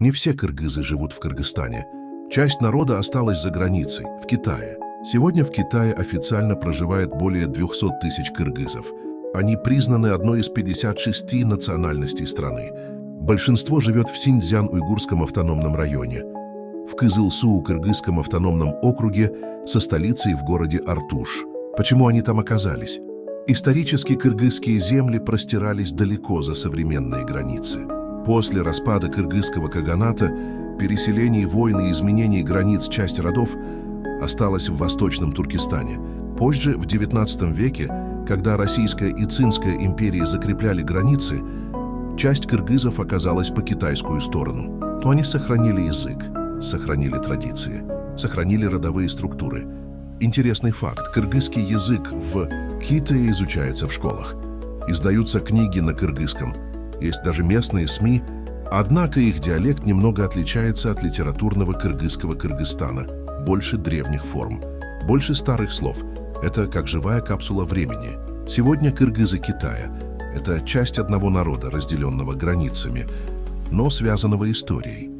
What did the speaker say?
Не все кыргызы живут в Кыргызстане. Часть народа осталась за границей, в Китае. Сегодня в Китае официально проживает более 200 тысяч кыргызов. Они признаны одной из 56 национальностей страны. Большинство живет в Синьцзян-Уйгурском автономном районе, в Кызылсуу Кыргызском автономном округе со столицей в городе Артуш. Почему они там оказались? Исторически кыргызские земли простирались далеко за современные границы. После распада кыргызского каганата, переселений, войн и изменений границ часть родов осталась в Восточном Туркестане. Позже, в XIX веке, когда Российская и Цинская империи закрепляли границы, часть кыргызов оказалась по китайскую сторону. Но они сохранили язык, сохранили традиции, сохранили родовые структуры. Интересный факт: кыргызский язык в Китае изучается в школах. Издаются книги на кыргызском, есть даже местные СМИ, однако их диалект немного отличается от литературного кыргызского Кыргызстана. Больше древних форм, больше старых слов. Это как живая капсула времени. Сегодня кыргызы Китая – это часть одного народа, разделенного границами, но связанного историей.